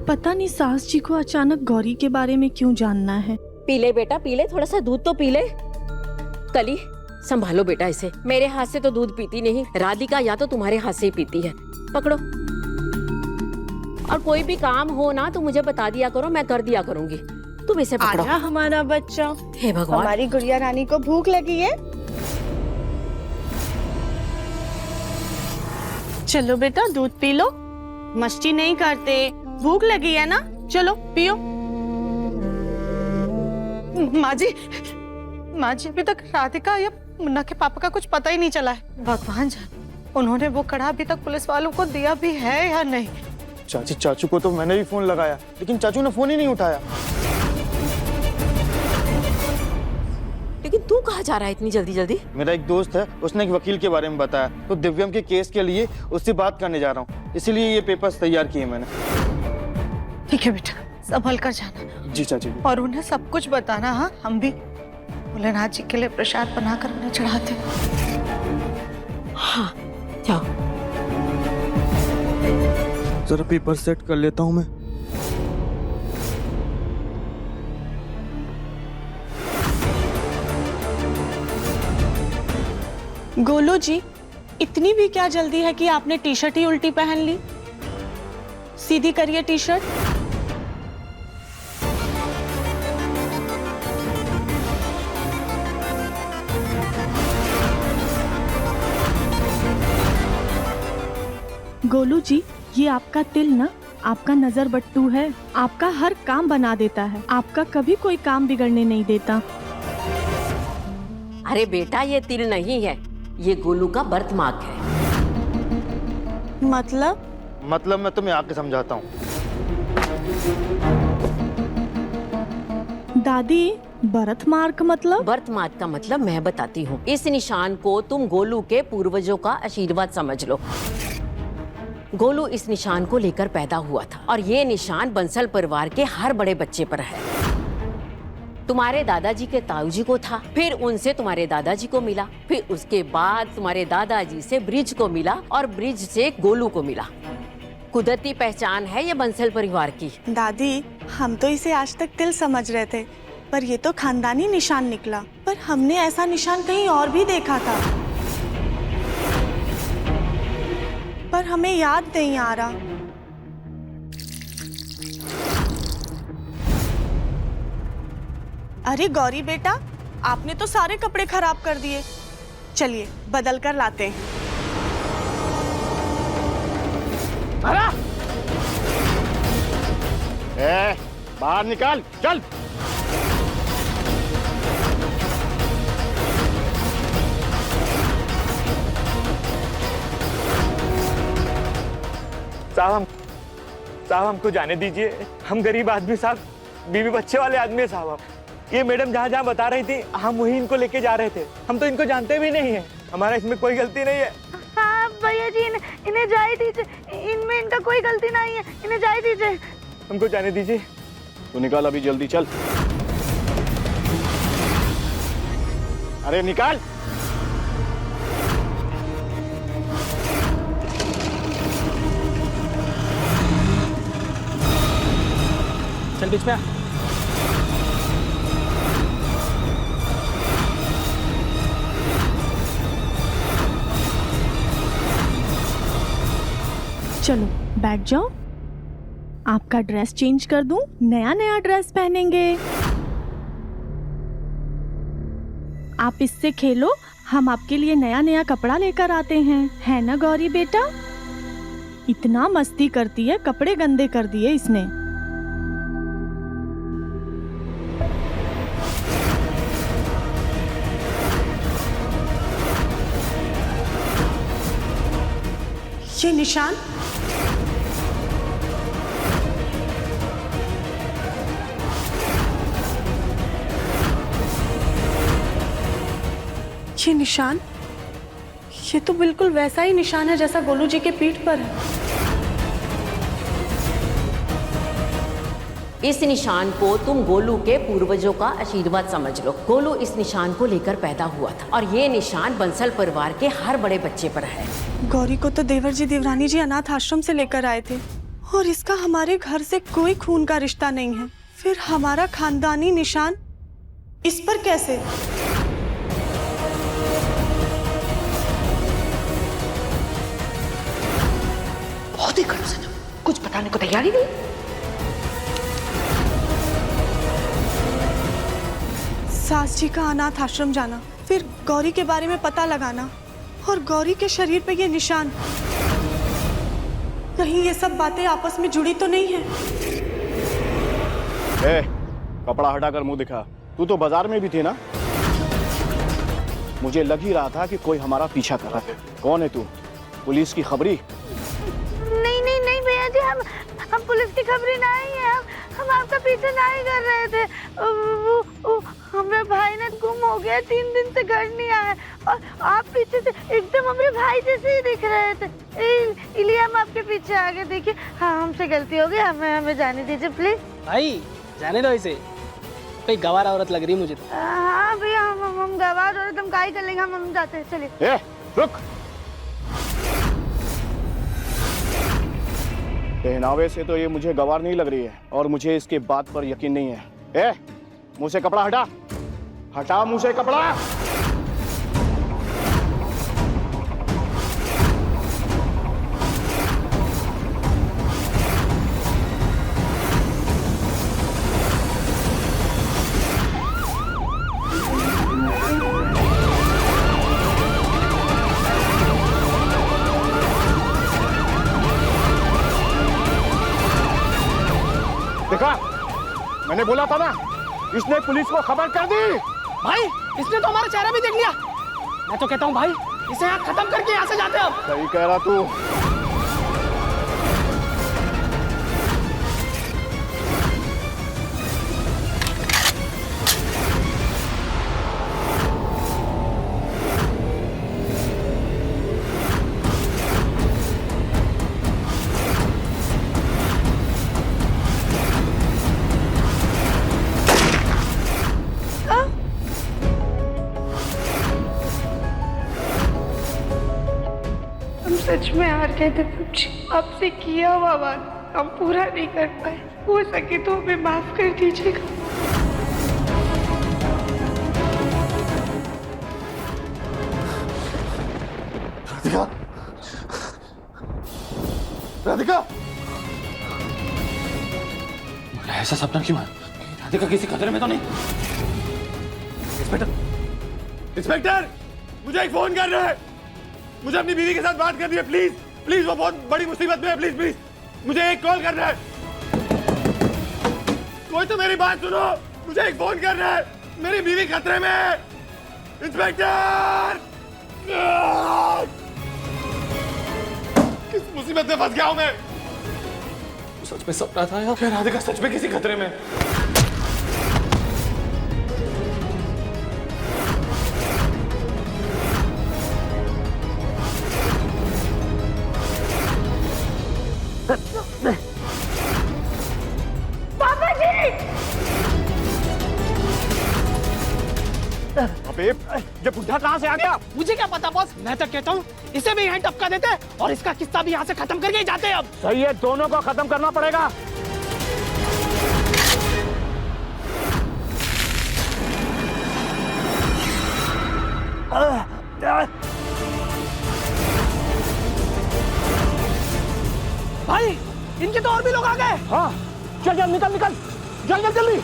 पता नहीं सास जी को अचानक गौरी के बारे में क्यों जानना है। पी ले बेटा, पी ले, थोड़ा सा दूध तो पी ले। कली, संभालो बेटा इसे। मेरे हाथ से तो दूध पीती नहीं, राधिका या तो तुम्हारे हाथ से ही पीती है। पकड़ो। और कोई भी काम हो ना तो मुझे बता दिया करो, मैं कर दिया करूंगी। तुम इसे पकड़ो। आजा हमारा बच्चा। हे भगवान, हमारी गुड़िया रानी को भूख लगी है। चलो बेटा दूध पी लो, मस्ती नहीं करते, भूख लगी है ना, चलो पियो। माँ जी अभी तक राधिका या मुन्ना के पापा का कुछ पता ही नहीं चला है। भगवान जाने उन्होंने वो कड़ा अभी तक पुलिस वालों को दिया भी है या नहीं। चाची, चाचू को तो मैंने भी फोन लगाया, लेकिन चाचू ने फोन ही नहीं उठाया। लेकिन तू कहाँ जा रहा है इतनी जल्दी जल्दी? मेरा एक दोस्त है, उसने एक वकील के बारे में बताया, तो दिव्यम के केस के लिए उससे बात करने जा रहा हूँ, इसीलिए ये पेपर्स तैयार किए मैंने। ठीक है बेटा, संभल कर जाना। जी चाची। और उन्हें सब कुछ बताना। हाँ, हम भी भोलेनाथ जी के लिए प्रसाद बनाकर उन्हें चढ़ाते हैं। हाँ, जाओ। जरा पेपर सेट कर लेता हूँ मैं। गोलू जी, इतनी भी क्या जल्दी है कि आपने टी शर्ट ही उल्टी पहन ली? सीधी करिए टी शर्ट। गोलू जी, ये आपका तिल ना, आपका नजर बट्टू है, आपका हर काम बना देता है, आपका कभी कोई काम बिगड़ने नहीं देता। अरे बेटा, ये तिल नहीं है, ये गोलू का बर्थ मार्क है। मतलब मैं तुम्हें आके समझाता हूँ। दादी, बर्थ मार्क मतलब? बर्थ मार्क का मतलब मैं बताती हूँ। इस निशान को तुम गोलू के पूर्वजों का आशीर्वाद समझ लो। गोलू इस निशान को लेकर पैदा हुआ था और ये निशान बंसल परिवार के हर बड़े बच्चे पर है। तुम्हारे दादाजी के ताऊजी को था, फिर उनसे तुम्हारे दादाजी को मिला, फिर उसके बाद तुम्हारे दादाजी से ब्रिज को मिला और ब्रिज से गोलू को मिला। कुदरती पहचान है ये बंसल परिवार की। दादी, हम तो इसे आज तक तिल समझ रहे थे, पर ये तो खानदानी निशान निकला। पर हमने ऐसा निशान कहीं और भी देखा था, पर हमें याद नहीं आ रहा। अरे गौरी बेटा, आपने तो सारे कपड़े खराब कर दिए। चलिए बदल कर लाते हैं। बाहर निकाल, चल। साहब हमको जाने दीजिए, हम गरीब आदमी साहब, बीवी बच्चे वाले आदमी है साहब। ये मैडम जहाँ जहाँ बता रही थी हम वही इनको लेके जा रहे थे, हम तो इनको जानते भी नहीं है, हमारा इसमें कोई गलती नहीं है। हाँ भैया जी, इन्हें जाए दीजिए, इनमें इनका कोई गलती नहीं है, इन्हें जाए दीजिए। हमको जाने दीजिए। तू निकाल अभी, जल्दी चल। अरे निकाल। चल बीच में आ। चलो बैठ जाओ, आपका ड्रेस चेंज कर दूं, नया नया ड्रेस पहनेंगे। आप इससे खेलो, हम आपके लिए नया नया कपड़ा लेकर आते हैं, है ना गौरी बेटा? इतना मस्ती करती है, कपड़े गंदे कर दिए इसने। ये निशान, ये निशान, ये तो बिल्कुल वैसा ही निशान है जैसा गोलू जी के पीठ पर है। इस निशान को तुम गोलू के पूर्वजों का आशीर्वाद समझ लो। गोलू इस निशान को लेकर पैदा हुआ था और ये निशान बंसल परिवार के हर बड़े बच्चे पर है। गौरी को तो देवर जी देवरानी जी अनाथ आश्रम से लेकर आए थे, और इसका हमारे घर से कोई खून का रिश्ता नहीं है, फिर हमारा खानदानी निशान इस पर कैसे? बहुत ही खड़ूस है, कुछ बताने को तैयार ही नहीं। सास जी का अनाथ आश्रम जाना, फिर गौरी के बारे में पता लगाना और गौरी के शरीर पे ये निशान, कहीं ये सब बातें आपस में जुड़ी तो नहीं है? ए, कपड़ा हटाकर मुंह दिखा। तू तो बाजार में भी थी ना? मुझे लग ही रहा था कि कोई हमारा पीछा कर रहा है। कौन है तू? पुलिस की खबरी? नहीं नहीं नहीं भैया जी, हम पुलिस की खबरी नहीं है। हम आपका पीछे नहीं कर रहे थे। वो हमारे भाई ने गुम हो गया, 3 दिन से घर नहीं आया और आप पीछे से एकदम हमारे भाई जैसे ही दिख रहे थे, इसलिए हम आपके पीछे आ गए। देखिए हाँ, हमसे गलती हो गई, हमें जाने दीजिए प्लीज। भाई जाने दो इसे, कोई गवार औरत लग रही मुझे तो। हाँ भैया, हम गवार औरत हम काहे कर लेंगे, हम जाते हैं, चलिए। ए, रुक। पहनावे से तो ये मुझे गवार नहीं लग रही है और मुझे इसके बात पर यकीन नहीं है। ए, मुंह से कपड़ा हटा, हटा मुंह से कपड़ा। देखा, मैंने बोला था ना, इसने पुलिस को खबर कर दी। भाई इसने तो हमारा चेहरा भी देख लिया। मैं तो कहता हूँ भाई, इसे यहाँ खत्म करके यहाँ से जाते हैं अब। सही कह रहा तू। सच में हार गए थे पूछी, आपसे किया हुआ बात हम पूरा नहीं कर पाए, हो सके तो हमें माफ कर दीजिएगा। राधिका, राधिका, ऐसा सपना क्यों है? राधिका किसी खतरे में तो नहीं? इंस्पेक्टर, इंस्पेक्टर, मुझे एक फोन कर रहा है। मुझे अपनी बीवी के साथ बात करनी है, प्लीज प्लीज। वो बहुत बड़ी मुसीबत में है, प्लीज प्लीज मुझे एक कॉल करना है। कोई तो मेरी बात सुनो, मुझे एक फोन करना है, मेरी बीवी खतरे में है। इंस्पेक्टर, किस मुसीबत में फंस गया हूं मैं? सच में सपना था या क्या राधिका सच में किसी खतरे में? पापा जी! अबे ये बुढ़ा कहाँ से आ गया? मुझे क्या पता बॉस, मैं तो कहता हूँ इसे भी यहाँ टपका देते और इसका किस्सा भी यहाँ से खत्म करके ही जाते हैं अब। सही है, दोनों को खत्म करना पड़ेगा। भाई इनके तो और भी लोग आ गए। हाँ, चल चल, निकल निकल, जल्दी जल्दी।